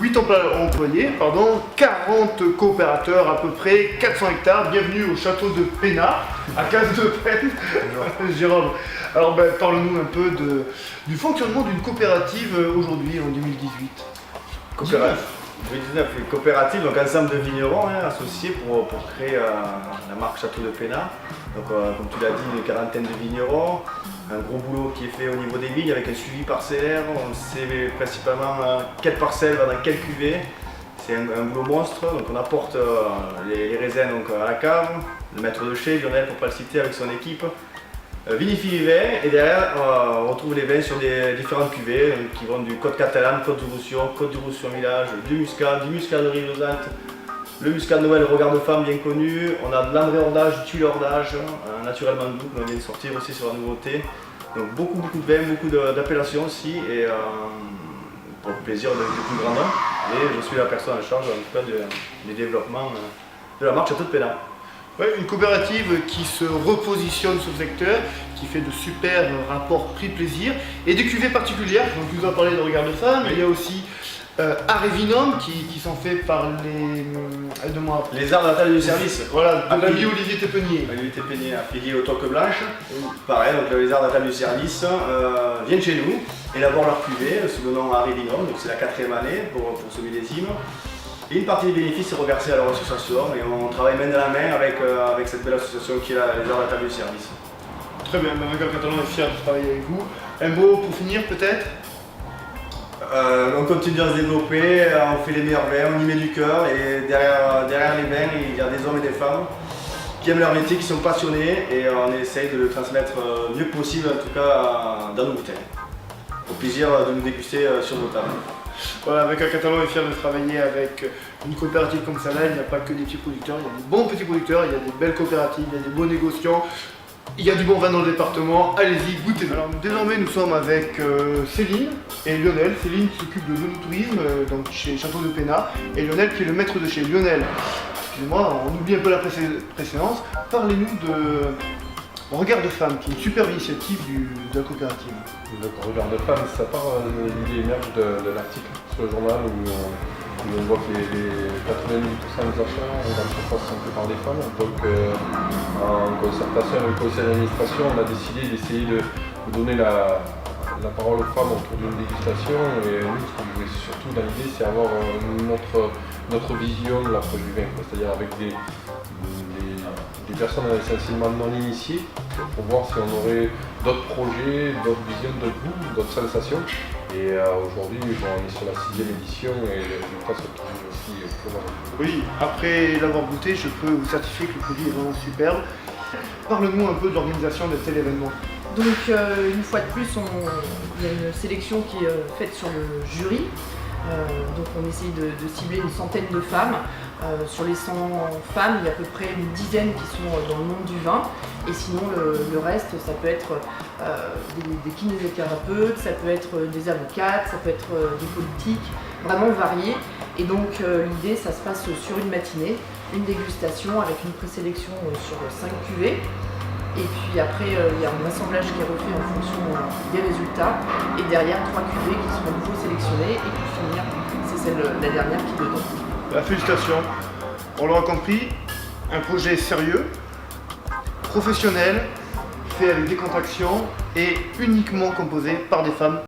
8 employés, 40 coopérateurs, à peu près 400 hectares. Bienvenue au château de Pénard, à Casse-de-Pène. Jérôme, alors parle-nous un peu du fonctionnement d'une coopérative aujourd'hui, en 2018. Coopérative. 2019, une coopérative, donc ensemble de vignerons associés pour créer la marque Château de Pénard. Donc comme tu l'as dit, une quarantaine de vignerons, un gros boulot qui est fait au niveau des vignes avec un suivi parcellaire. On sait principalement quelles parcelles va dans quelle cuvée. C'est un boulot monstre, donc on apporte les raisins donc, à la cave, le maître de chez, Lionel pour ne pas le citer, avec son équipe. Vinifie les vins et derrière on retrouve les vins sur des différentes cuvées qui vont du Côte Catalane, Côte du Roussillon, Côte du Roussillon Village, du Muscat de Rivesaltes, le Muscat de Noël, le Regard de Femme bien connu, on a de l'André Hordage, du Tuile Hordage, naturellement doux que l'on vient de sortir aussi sur la nouveauté. Donc beaucoup de vins, beaucoup d'appellations aussi et pour le plaisir du plus grand nombre. Et je suis la personne en charge en tout cas du développement de la marque Château de Pénard. Ouais, une coopérative qui se repositionne sur le secteur, qui fait de super rapports prix-plaisir et des cuvées particulières. Donc, tu nous as parlé de Regard de Femme, il y a aussi Arévinum qui sont faits par les arts de la table du service. Voilà, de l'ami Olivier Tépenier. Olivier Tépenier, affilié au Toque Blanche. Pareil, donc les arts de la table du service viennent chez nous, élaborent leur cuvée sous le nom Arévinum, donc c'est la 4e année pour ce millésime. Et une partie des bénéfices est reversée à leur association et on travaille main dans la main avec cette belle association qui est les arts de la table du service. Très bien, Manuel Catalan est fier de travailler avec vous. Un mot pour finir peut-être? On continue à se développer, on fait les meilleurs vins, on y met du cœur et derrière les vins il y a des hommes et des femmes qui aiment leur métier, qui sont passionnés et on essaye de le transmettre le mieux possible en tout cas dans nos bouteilles. Au plaisir de nous déguster sur nos tables. Voilà, avec un Catalan est fier de travailler avec une coopérative comme ça là, il n'y a pas que des petits producteurs, il y a des bons petits producteurs, il y a des belles coopératives, il y a des beaux négociants, il y a du bon vin dans le département, allez-y, goûtez-le. Alors désormais nous sommes avec Céline et Lionel. Céline qui s'occupe de l'œnotourisme donc chez Château de Pénard et Lionel qui est le maître de chez. Lionel, excusez-moi, on oublie un peu la précédence, parlez-nous de Regard de Femme, qui est une superbe initiative de la coopérative. Le Regard de Femme, ça part, l'idée émerge de l'article sur le journal où on voit que les 90% des achats dans le surface sont faits par des femmes. Donc en concertation avec le conseil d'administration, on a décidé d'essayer de donner la parole aux femmes autour d'une dégustation. Et nous, ce qu'on voulait surtout dans l'idée, c'est avoir notre vision de l'approche du vin, c'est-à-dire avec des personnes essentiellement non initiées pour voir si on aurait d'autres projets, d'autres visions, d'autres goûts, d'autres sensations. Et aujourd'hui, on est sur la 6e édition et les résultats sont toujours aussi probants. Oui, après l'avoir goûté, je peux vous certifier que le produit est vraiment superbe. Parle-nous un peu de l'organisation de tel événement. Donc une fois de plus, il y a une sélection qui est faite sur le jury. Donc on essaye de cibler une centaine de femmes. Sur les 100 femmes, il y a à peu près une dizaine qui sont dans le monde du vin. Et sinon, le reste, ça peut être des kinésithérapeutes, ça peut être des avocates, ça peut être des politiques, vraiment variés. Et donc l'idée, ça se passe sur une matinée, une dégustation avec une présélection sur 5 cuvées. Et puis après, il y a un assemblage qui est refait en fonction des résultats. Et derrière, 3 cuvées qui seront de nouveau sélectionnées. Et pour finir, c'est la dernière qui est dedans. Félicitations, on l'aura compris, un projet sérieux, professionnel, fait avec décontraction et uniquement composé par des femmes.